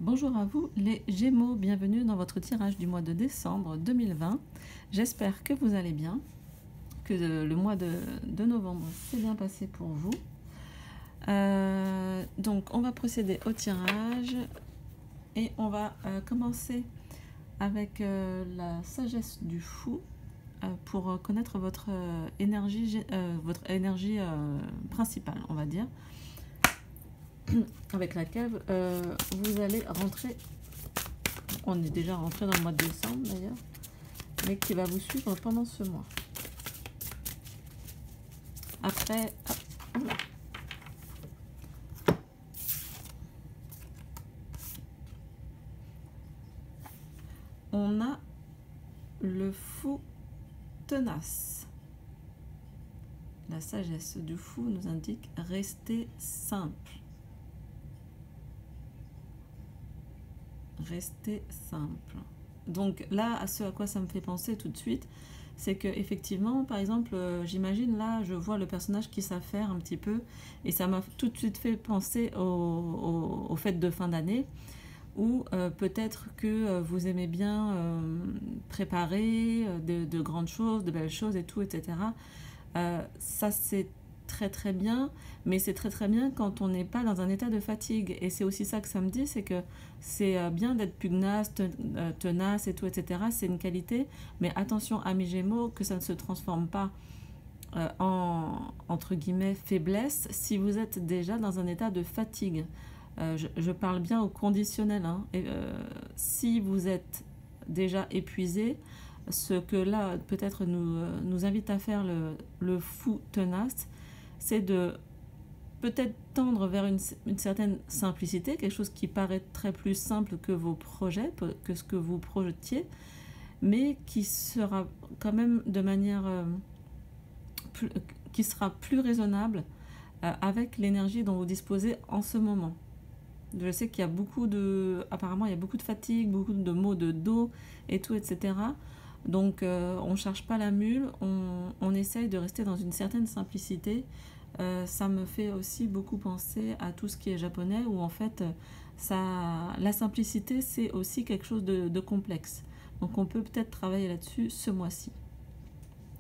Bonjour à vous les Gémeaux, bienvenue dans votre tirage du mois de décembre 2020. J'espère que vous allez bien, que le mois de novembre s'est bien passé pour vous. Donc on va procéder au tirage et on va commencer avec la sagesse du fou pour connaître votre énergie principale, on va dire, avec laquelle vous allez rentrer. On est déjà rentré dans le mois de décembre d'ailleurs, mais qui va vous suivre pendant ce mois. Après, on a le fou tenace. La sagesse du fou nous indique rester simple. Rester simple. Donc là, à ce à quoi ça me fait penser tout de suite, c'est que effectivement, par exemple, j'imagine là, je vois le personnage qui s'affaire un petit peu, et ça m'a tout de suite fait penser aux fêtes de fin d'année, où peut-être que vous aimez bien préparer de grandes choses, de belles choses et tout, etc. Ça c'est très bien, mais c'est très bien quand on n'est pas dans un état de fatigue, et c'est aussi ça que ça me dit, c'est que c'est bien d'être pugnace, tenace et tout, etc. C'est une qualité, mais attention amis Gémeaux, que ça ne se transforme pas en entre guillemets faiblesse si vous êtes déjà dans un état de fatigue. Je parle bien au conditionnel, hein. Si vous êtes déjà épuisé, ce que là peut-être nous invite à faire le fou tenace, c'est de peut-être tendre vers une certaine simplicité, quelque chose qui paraîtrait plus simple que vos projets, que ce que vous projetiez, mais qui sera quand même de manière qui sera plus raisonnable avec l'énergie dont vous disposez en ce moment. Je sais qu'il y a apparemment il y a beaucoup de fatigue, beaucoup de maux de dos et tout, etc. Donc on ne cherche pas la mule, on essaye de rester dans une certaine simplicité. Ça me fait aussi beaucoup penser à tout ce qui est japonais, où en fait la simplicité c'est aussi quelque chose de complexe. Donc on peut peut-être travailler là-dessus ce mois-ci.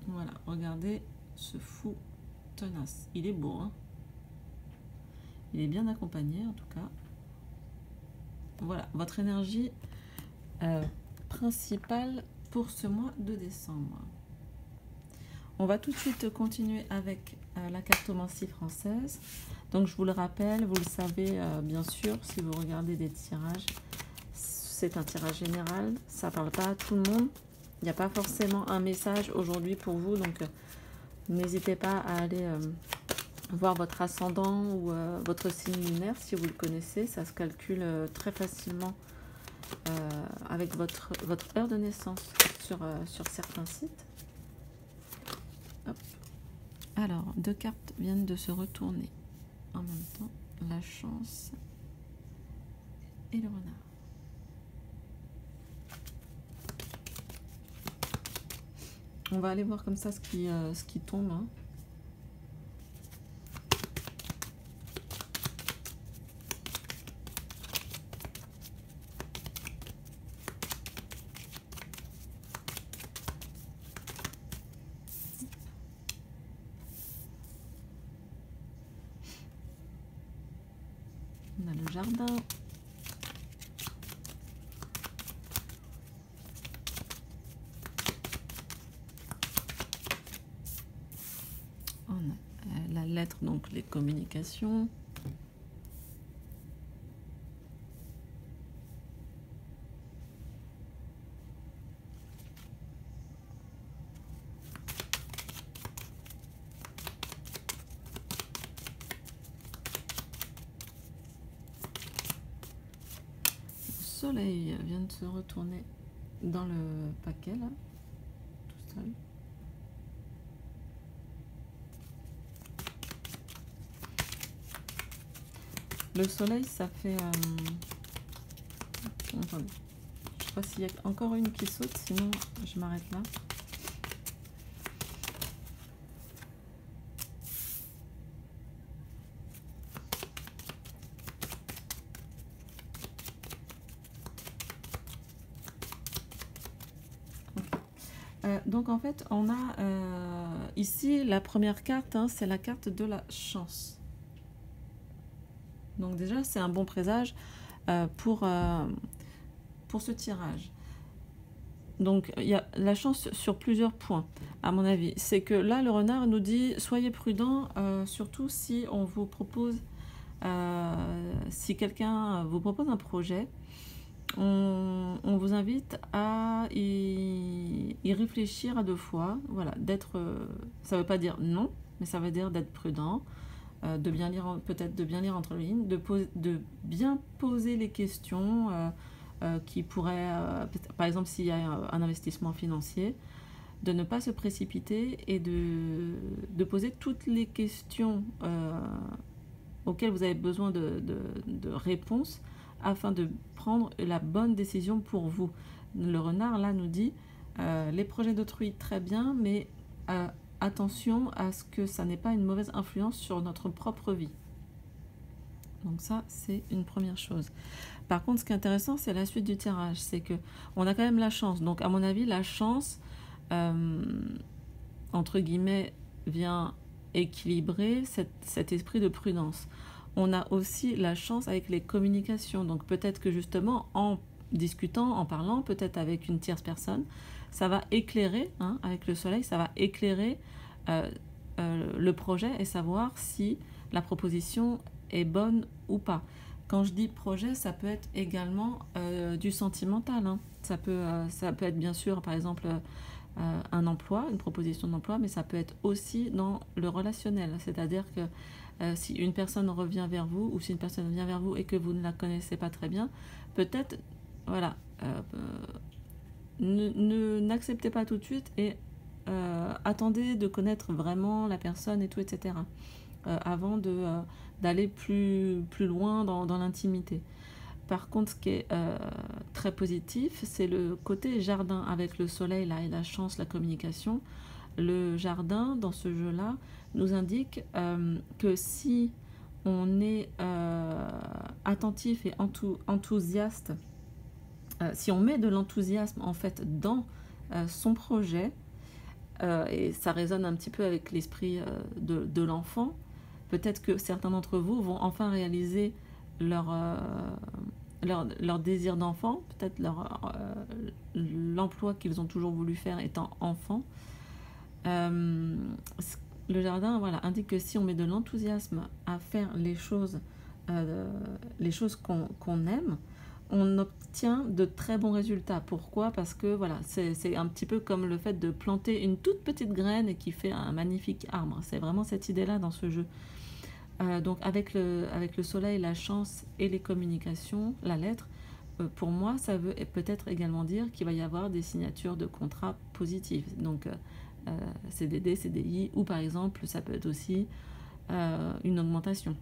Voilà, regardez ce fou tenace. Il est beau, hein? Il est bien accompagné en tout cas. Voilà, votre énergie principale pour ce mois de décembre. On va tout de suite continuer avec la cartomancie française. Donc je vous le rappelle, vous le savez bien sûr, si vous regardez des tirages, c'est un tirage général, ça ne parle pas à tout le monde. Il n'y a pas forcément un message aujourd'hui pour vous, donc n'hésitez pas à aller voir votre ascendant ou votre signe lunaire si vous le connaissez. Ça se calcule très facilement avec votre heure de naissance sur certains sites. Hop. Alors, 2 cartes viennent de se retourner en même temps, la chance et le renard. On va aller voir comme ça ce qui tombe, hein. On a le jardin. On a la lettre, donc les communications. Le soleil vient de se retourner dans le paquet là, tout seul. Le soleil, ça fait... Attendez, je sais pas s'il y a encore une qui saute, sinon je m'arrête là. Donc en fait, on a ici la première carte, hein, c'est la carte de la chance. Donc déjà, c'est un bon présage pour ce tirage. Donc il y a la chance sur plusieurs points, à mon avis. C'est que là, le renard nous dit, soyez prudent, surtout si on vous propose, si quelqu'un vous propose un projet, on vous invite à y réfléchir à 2 fois. Voilà, ça ne veut pas dire non, mais ça veut dire d'être prudent, de bien lire, peut-être de bien lire entre les lignes, de bien poser les questions qui pourraient, par exemple s'il y a un investissement financier, de ne pas se précipiter et de poser toutes les questions auxquelles vous avez besoin de réponses afin de prendre la bonne décision pour vous. Le renard, là, nous dit les projets d'autrui, très bien, mais attention à ce que ça n'ait pas une mauvaise influence sur notre propre vie. Donc ça, c'est une première chose. Par contre, ce qui est intéressant, c'est la suite du tirage. C'est que on a quand même la chance. Donc, à mon avis, la chance, entre guillemets, vient équilibrer cet esprit de prudence. On a aussi la chance avec les communications. Donc, peut-être que justement, en discutant, en parlant, peut-être avec une tierce personne, ça va éclairer, hein, avec le soleil, ça va éclairer le projet et savoir si la proposition est bonne ou pas. Quand je dis projet, ça peut être également du sentimental, hein. Ça peut être bien sûr, par exemple, un emploi, une proposition d'emploi, mais ça peut être aussi dans le relationnel. C'est-à-dire que si une personne revient vers vous, ou si une personne vient vers vous et que vous ne la connaissez pas très bien, peut-être, voilà, n'acceptez pas tout de suite et attendez de connaître vraiment la personne et tout, etc. Avant d'aller plus loin dans l'intimité. Par contre, ce qui est très positif, c'est le côté jardin avec le soleil là, et la chance, la communication. Le jardin, dans ce jeu-là, nous indique que si on est attentif et enthousiaste, si on met de l'enthousiasme en fait dans son projet, et ça résonne un petit peu avec l'esprit de l'enfant, peut-être que certains d'entre vous vont enfin réaliser leur désir d'enfant, peut-être l'emploi qu'ils ont toujours voulu faire étant enfant. Le jardin, voilà, indique que si on met de l'enthousiasme à faire les choses qu'on aime, on obtient de très bons résultats. Pourquoi? Parce que voilà, c'est un petit peu comme le fait de planter une toute petite graine et qui fait un magnifique arbre. C'est vraiment cette idée-là dans ce jeu. Donc avec le soleil, la chance et les communications, la lettre, pour moi, ça veut peut-être également dire qu'il va y avoir des signatures de contrats positives. Donc CDD, CDI, ou par exemple, ça peut être aussi une augmentation.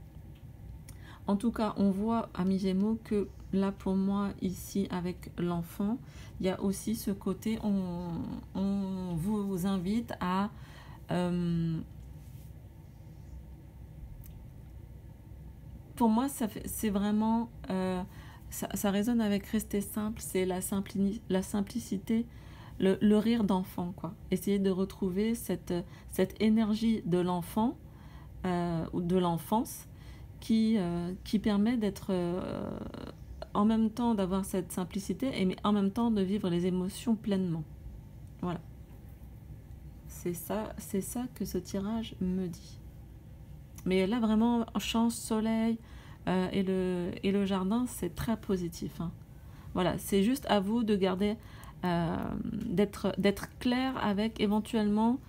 En tout cas, on voit à mi-Gémeaux que là, pour moi, ici, avec l'enfant, il y a aussi ce côté, on vous invite à... pour moi, c'est vraiment... ça résonne avec rester simple, c'est la simplicité, le rire d'enfant, quoi. Essayer de retrouver cette énergie de l'enfant, ou de l'enfance, qui permet d'être en même temps d'avoir cette simplicité mais en même temps de vivre les émotions pleinement. Voilà. C'est ça que ce tirage me dit. Mais là vraiment, chance, soleil et le jardin, c'est très positif, hein. Voilà, c'est juste à vous de garder, d'être clair avec éventuellement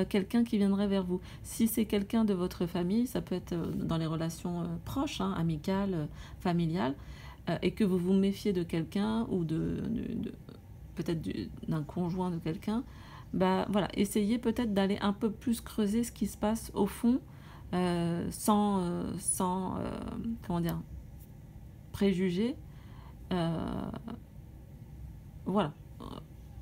quelqu'un qui viendrait vers vous. Si c'est quelqu'un de votre famille, ça peut être dans les relations proches, hein, amicales, familiales, et que vous vous méfiez de quelqu'un ou peut-être d'un conjoint de quelqu'un, bah voilà, essayez peut-être d'aller un peu plus creuser ce qui se passe au fond, sans comment dire, préjugés. Voilà.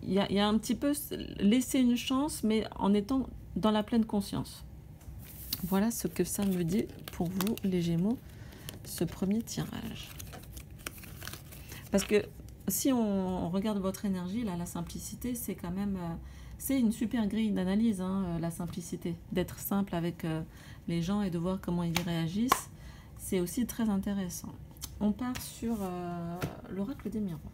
Il y a un petit peu laisser une chance, mais en étant dans la pleine conscience. Voilà ce que ça me dit pour vous, les Gémeaux, ce premier tirage. Parce que si on regarde votre énergie, là, la simplicité, c'est quand même C'est une super grille d'analyse, hein, la simplicité. D'être simple avec les gens et de voir comment ils réagissent, c'est aussi très intéressant. On part sur l'oracle des miroirs.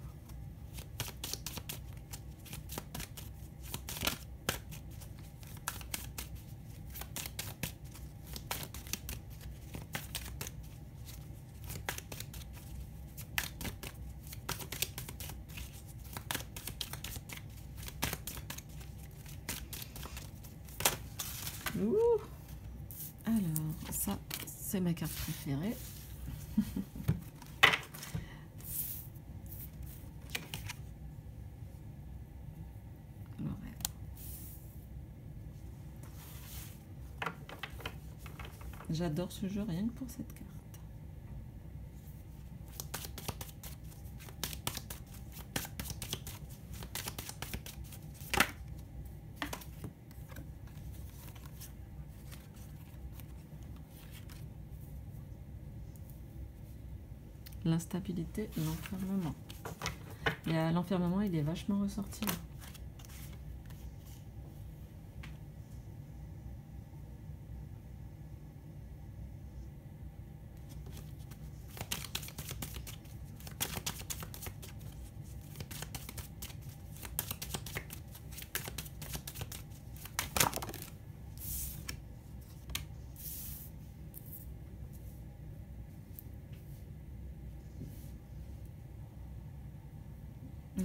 Ouh. Alors, ça, c'est ma carte préférée. Le rêve. J'adore ce jeu rien que pour cette carte. L'instabilité, l'enfermement. Et l'enfermement, il est vachement ressorti.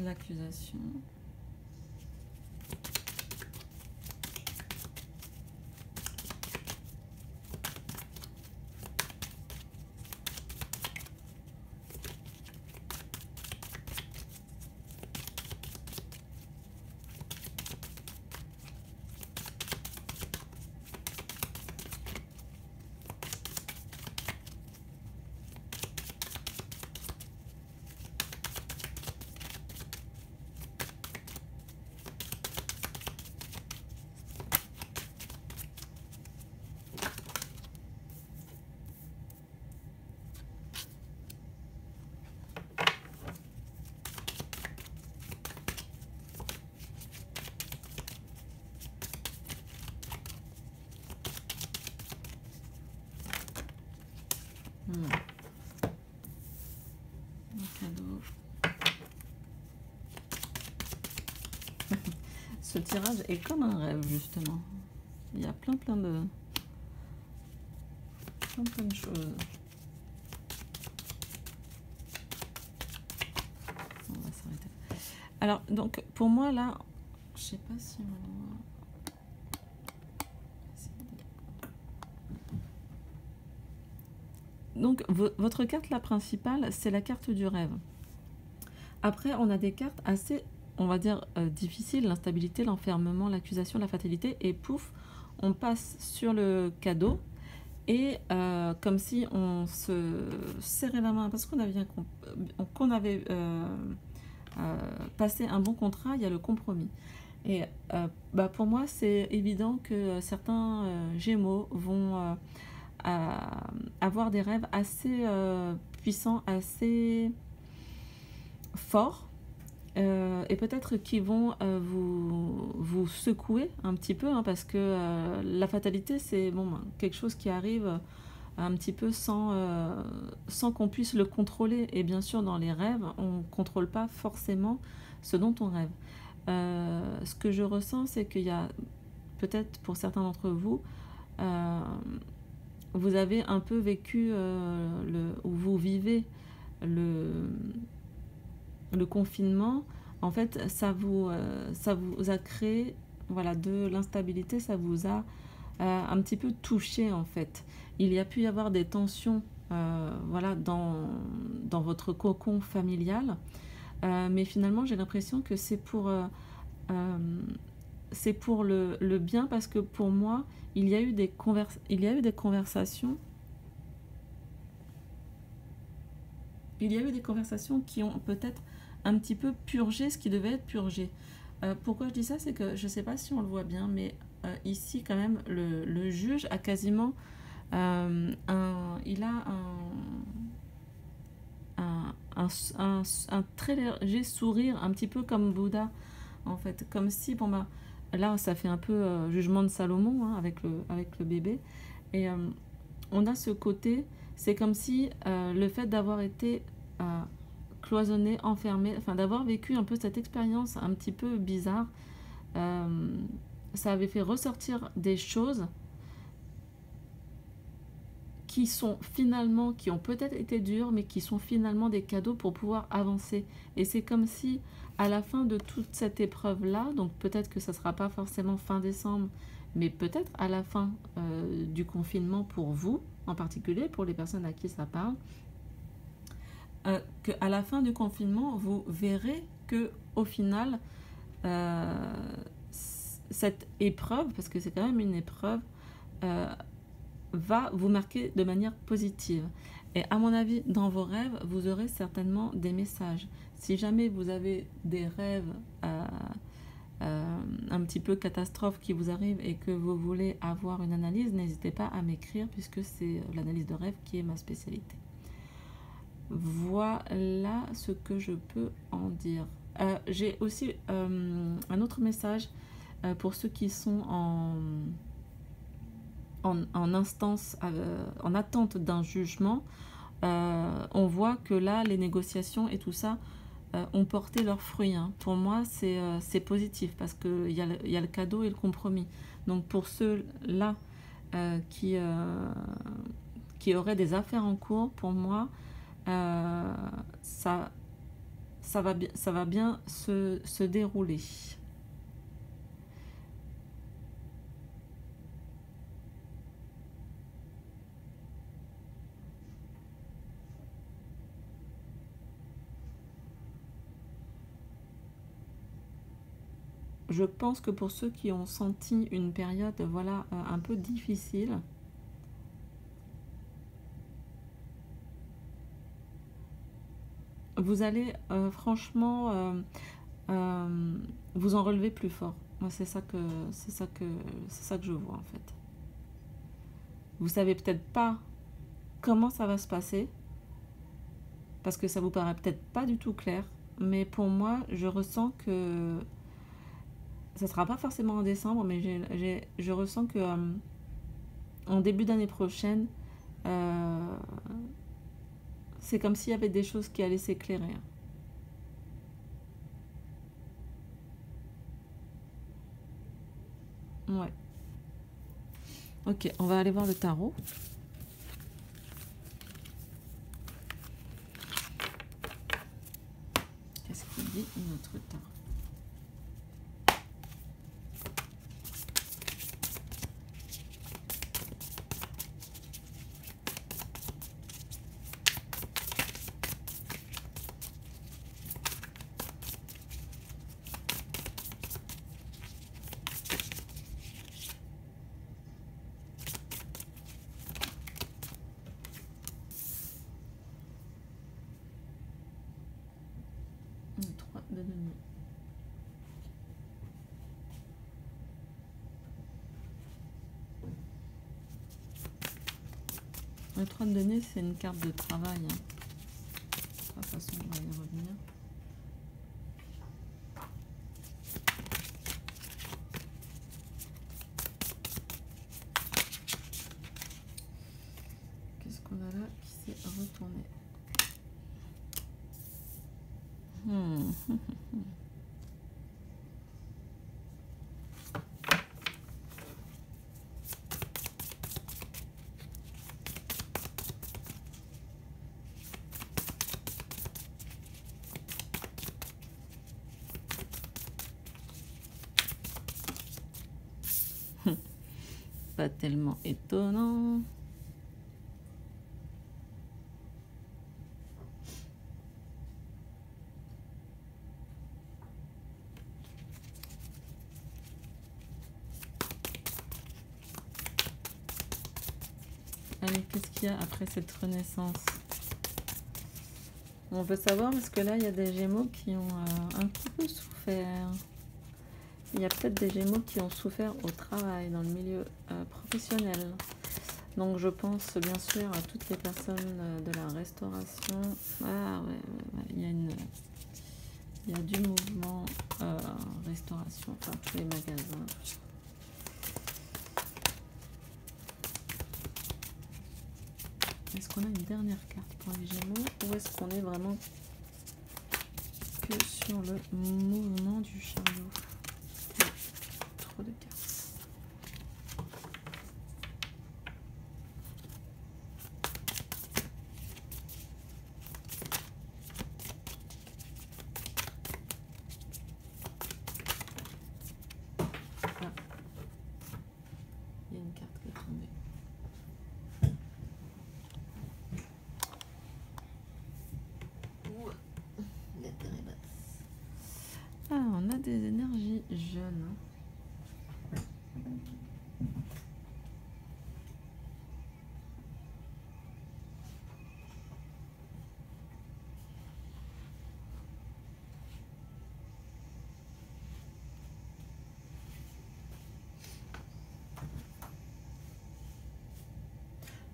L'accusation. Un cadeau. Ce tirage est comme un rêve, justement. Il y a plein de choses. On va s'arrêter. Alors, donc, pour moi, là, je sais pas si on voit. Donc, votre carte, la principale, c'est la carte du rêve. Après, on a des cartes assez, on va dire, difficiles. L'instabilité, l'enfermement, l'accusation, la fatalité. Et pouf, on passe sur le cadeau. Et comme si on se serrait la main. Parce qu'on avait passé un bon contrat, il y a le compromis. Et pour moi, c'est évident que certains Gémeaux vont avoir des rêves assez puissants, assez forts, et peut-être qu'ils vont vous secouer un petit peu, hein, parce que la fatalité, c'est quelque chose qui arrive un petit peu sans qu'on puisse le contrôler. Et bien sûr, dans les rêves, on ne contrôle pas forcément ce dont on rêve. Ce que je ressens, c'est qu'il y a peut-être pour certains d'entre vous, vous avez un peu vécu, ou vous vivez le confinement. En fait, ça vous a créé, voilà, de l'instabilité, ça vous a un petit peu touché, en fait. Il y a pu y avoir des tensions, voilà, dans votre cocon familial, mais finalement, j'ai l'impression que c'est pour le bien, parce que pour moi, il y a eu des conversations. Il y a eu des conversations qui ont peut-être un petit peu purgé ce qui devait être purgé. Pourquoi je dis ça? C'est que je ne sais pas si on le voit bien, mais ici, quand même, le juge a quasiment il a un très léger sourire, un petit peu comme Bouddha, en fait. Comme si, là, ça fait un peu jugement de Salomon hein, avec le bébé. Et on a ce côté, c'est comme si le fait d'avoir été cloisonné, enfermé, enfin d'avoir vécu un peu cette expérience un petit peu bizarre, ça avait fait ressortir des choses qui sont finalement, qui ont peut-être été durs, mais qui sont finalement des cadeaux pour pouvoir avancer. Et c'est comme si, à la fin de toute cette épreuve-là, donc peut-être que ça ne sera pas forcément fin décembre, mais peut-être à la fin du confinement pour vous, en particulier, pour les personnes à qui ça parle, qu'à la fin du confinement, vous verrez que au final, cette épreuve, parce que c'est quand même une épreuve, va vous marquer de manière positive. Et à mon avis, dans vos rêves, vous aurez certainement des messages. Si jamais vous avez des rêves un petit peu catastrophes qui vous arrivent et que vous voulez avoir une analyse, n'hésitez pas à m'écrire puisque c'est l'analyse de rêve qui est ma spécialité. Voilà ce que je peux en dire. J'ai aussi un autre message pour ceux qui sont en instance, en attente d'un jugement. On voit que là, les négociations et tout ça ont porté leurs fruits. Hein. Pour moi, c'est positif parce qu'il y a le cadeau et le compromis. Donc pour ceux-là qui auraient des affaires en cours, pour moi, ça va bien se dérouler. Je pense que pour ceux qui ont senti une période voilà, un peu difficile, vous allez franchement vous en relever plus fort. Moi, c'est ça que je vois en fait. Vous savez peut-être pas comment ça va se passer parce que ça vous paraît peut-être pas du tout clair, mais pour moi, je ressens que ça sera pas forcément en décembre, mais je ressens que en début d'année prochaine, c'est comme s'il y avait des choses qui allaient s'éclairer. Ouais. Ok, on va aller voir le tarot. Qu'est-ce qu'il dit notre tarot? De denier. Le 3 de denier, c'est une carte de travail. Hein. De toute façon, on va y revenir. Qu'est-ce qu'on a là qui s'est retourné? Pas tellement étonnant. Allez, qu'est-ce qu'il y a après cette renaissance? On veut savoir parce que là, il y a des Gémeaux qui ont un petit peu souffert. Il y a peut-être des Gémeaux qui ont souffert au travail, dans le milieu professionnel. Donc je pense bien sûr à toutes les personnes de la restauration. Ah ouais, il y a Il y a du mouvement, restauration, enfin tous les magasins. Est-ce qu'on a une dernière carte pour les Gémeaux ou est-ce qu'on est vraiment que sur le mouvement du chariot? Trop de cartes. Ah. Il y a une carte qui est tombée. Ah, on a des énergies jeunes.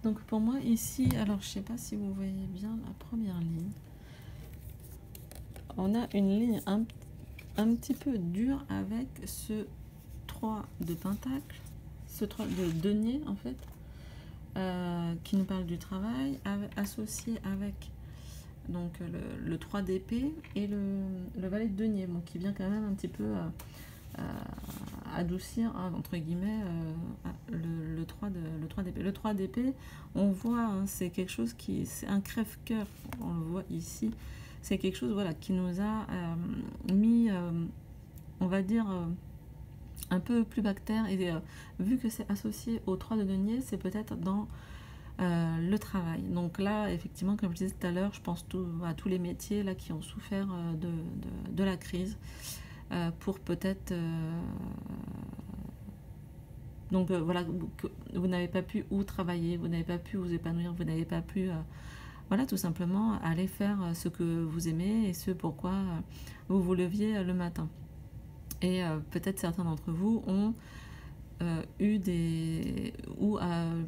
Donc pour moi ici, alors je sais pas si vous voyez bien la première ligne. On a une ligne un petit peu dure avec ce 3 de pentacle, ce 3 de denier en fait, qui nous parle du travail, associé avec donc le 3 d'épée et le valet de denier, bon, qui vient quand même un petit peu adoucir, hein, entre guillemets, le 3 d'épée. Le 3 d'épée, on voit, hein, c'est quelque chose qui, c'est un crève-cœur, on le voit ici, c'est quelque chose, voilà, qui nous a mis, on va dire, un peu plus bactère, et vu que c'est associé au 3 de denier, c'est peut-être dans le travail. Donc là, effectivement, comme je disais tout à l'heure, je pense à tous les métiers là, qui ont souffert de la crise, pour peut-être... donc voilà, vous n'avez pas pu où travailler, vous n'avez pas pu vous épanouir, vous n'avez pas pu... voilà, tout simplement, aller faire ce que vous aimez et ce pourquoi vous vous leviez le matin. Et peut-être certains d'entre vous ont eu des... ou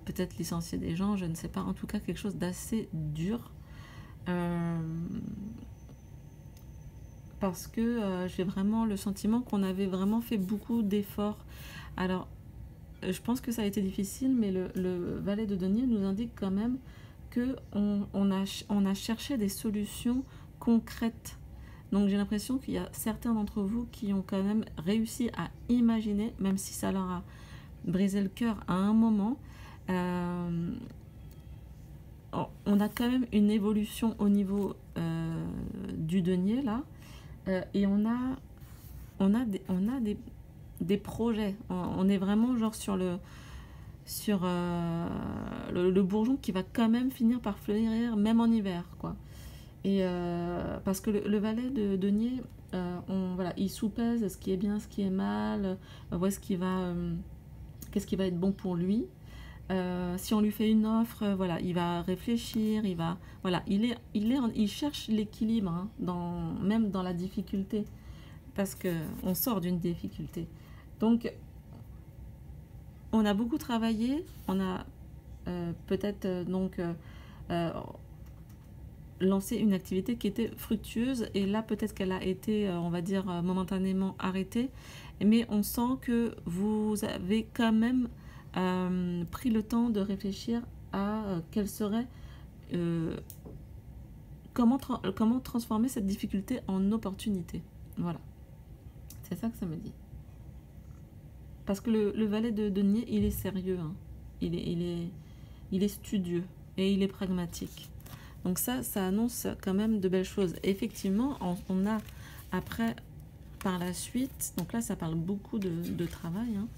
peut-être licencié des gens, je ne sais pas, en tout cas quelque chose d'assez dur. Parce que j'ai vraiment le sentiment qu'on avait vraiment fait beaucoup d'efforts. Alors, je pense que ça a été difficile, mais le valet de denier nous indique quand même qu'on a cherché des solutions concrètes. Donc j'ai l'impression qu'il y a certains d'entre vous qui ont quand même réussi à imaginer, même si ça leur a brisé le cœur à un moment, on a quand même une évolution au niveau du denier là, et on a des projets. On est vraiment genre sur le bourgeon qui va quand même finir par fleurir même en hiver, quoi. Et parce que le valet de denier, voilà, il soupèse ce qui est bien, ce qui est mal, voit qu'est-ce qui va être bon pour lui. Si on lui fait une offre, voilà, il va réfléchir, voilà, il cherche l'équilibre, hein, même dans la difficulté, parce que on sort d'une difficulté. Donc, on a beaucoup travaillé, on a peut-être lancé une activité qui était fructueuse, et là peut-être qu'elle a été, on va dire, momentanément arrêtée, mais on sent que vous avez quand même pris le temps de réfléchir à quelle serait, comment transformer cette difficulté en opportunité. Voilà, c'est ça que ça me dit. Parce que le valet de denier, il est sérieux, hein. Il est studieux et il est pragmatique. Donc ça annonce quand même de belles choses. Et effectivement, on a après, par la suite, donc là ça parle beaucoup de travail, hein,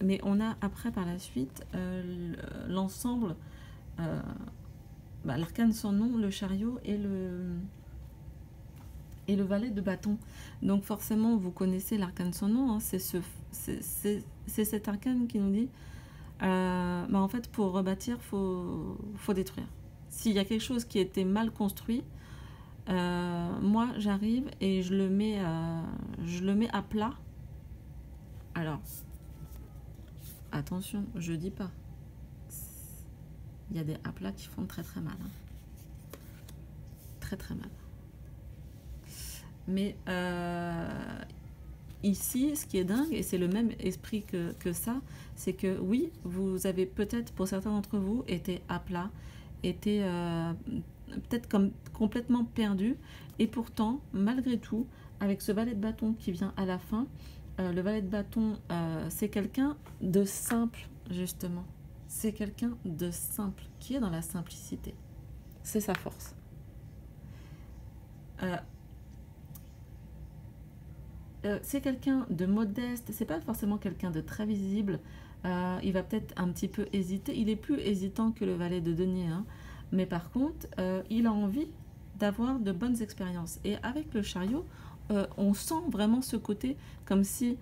mais on a après par la suite l'ensemble, l'arcane sans nom, le chariot et le valet de bâton. Donc forcément, vous connaissez l'arcane sans nom, hein, c'est cet arcane qui nous dit, en fait, pour rebâtir, faut détruire. S'il y a quelque chose qui était mal construit, moi j'arrive et je le mets à plat. Alors, attention, je dis pas. Il y a des aplats qui font très très mal, hein. Très très mal. Mais ici, ce qui est dingue, et c'est le même esprit que ça, c'est que oui, vous avez peut-être, pour certains d'entre vous, été à plat, été peut-être comme complètement perdu, et pourtant, malgré tout, avec ce valet de bâton qui vient à la fin, le valet de bâton, c'est quelqu'un de simple, justement. C'est quelqu'un de simple, qui est dans la simplicité. C'est sa force. C'est quelqu'un de modeste, c'est pas forcément quelqu'un de très visible. Il va peut-être un petit peu hésiter. Il est plus hésitant que le valet de denier, hein. Mais par contre, il a envie d'avoir de bonnes expériences. Et avec le chariot, on sent vraiment ce côté comme si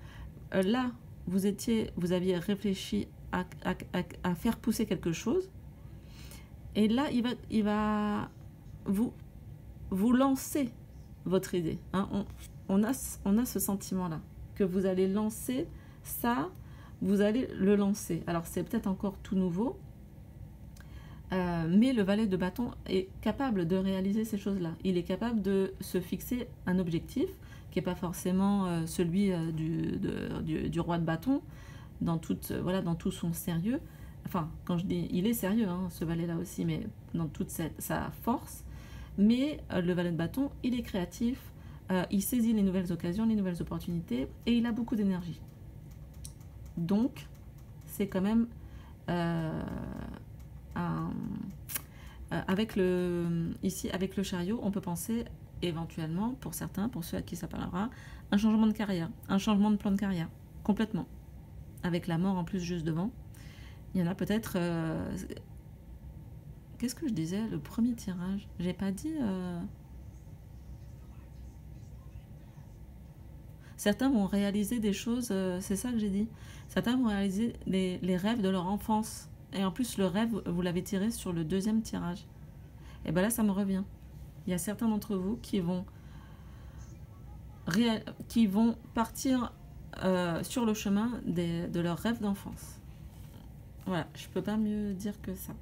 là, vous aviez réfléchi à faire pousser quelque chose. Et là, il va vous lancer votre idée, hein. On a ce sentiment-là, que vous allez lancer ça, vous allez le lancer. Alors, c'est peut-être encore tout nouveau, mais le valet de bâton est capable de réaliser ces choses-là. Il est capable de se fixer un objectif, qui n'est pas forcément celui du roi de bâton, dans tout son sérieux. Enfin, quand je dis, il est sérieux, hein, ce valet-là aussi, mais dans toute sa force. Mais le valet de bâton, il est créatif, il saisit les nouvelles occasions, les nouvelles opportunités, et il a beaucoup d'énergie. Donc, c'est quand même ici, avec le chariot, on peut penser éventuellement, pour certains, pour ceux à qui ça parlera, un changement de carrière, un changement de plan de carrière, complètement. Avec la mort en plus juste devant. Il y en a peut-être... Qu'est-ce que je disais? Le premier tirage. J'ai pas dit... Certains vont réaliser des choses, c'est ça que j'ai dit. Certains vont réaliser les rêves de leur enfance. Et en plus, le rêve, vous l'avez tiré sur le deuxième tirage. Et bien là, ça me revient. Il y a certains d'entre vous qui vont partir sur le chemin de leurs rêves d'enfance. Voilà, je peux pas mieux dire que ça.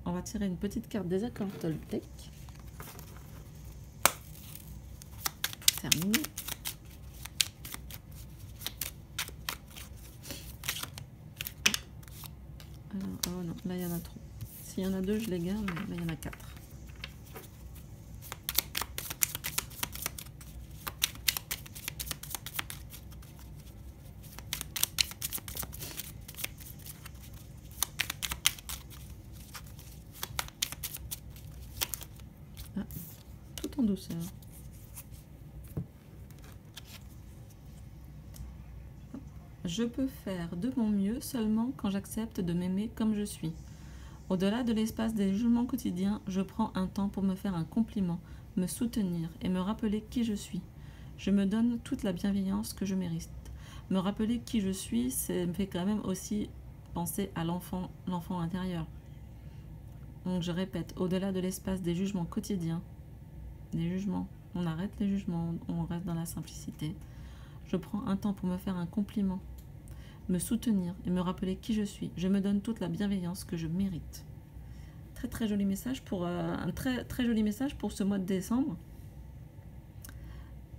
On va tirer une petite carte des accords Toltec. Pour terminer. Alors, oh non, là il y en a trop. S'il y en a deux, je les garde, mais là il y en a 4. Ah, tout en douceur. Je peux faire de mon mieux seulement quand j'accepte de m'aimer comme je suis. Au-delà de l'espace des jugements quotidiens, je prends un temps pour me faire un compliment, me soutenir et me rappeler qui je suis. Je me donne toute la bienveillance que je mérite. Me rappeler qui je suis, ça me fait quand même aussi penser à l'enfant intérieur. Donc je répète, au-delà de l'espace des jugements quotidiens, des jugements, on arrête les jugements, on reste dans la simplicité. Je prends un temps pour me faire un compliment, me soutenir et me rappeler qui je suis. Je me donne toute la bienveillance que je mérite. Très très joli message pour un très joli message pour ce mois de décembre.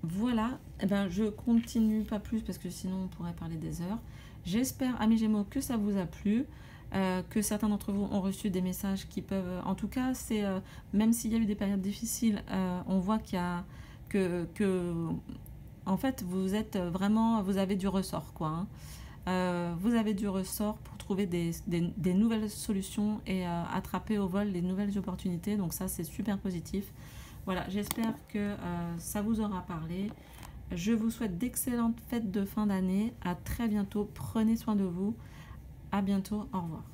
Voilà, eh ben, je continue pas plus parce que sinon on pourrait parler des heures. J'espère, amis Gémeaux, que ça vous a plu, que certains d'entre vous ont reçu des messages qui peuvent... En tout cas, c'est même s'il y a eu des périodes difficiles, on voit qu'il y a en fait, vous êtes vraiment... Vous avez du ressort, quoi, hein. Vous avez du ressort pour trouver des nouvelles solutions et attraper au vol les nouvelles opportunités. Donc ça, c'est super positif. Voilà, j'espère que ça vous aura parlé. Je vous souhaite d'excellentes fêtes de fin d'année. À très bientôt. Prenez soin de vous. À bientôt. Au revoir.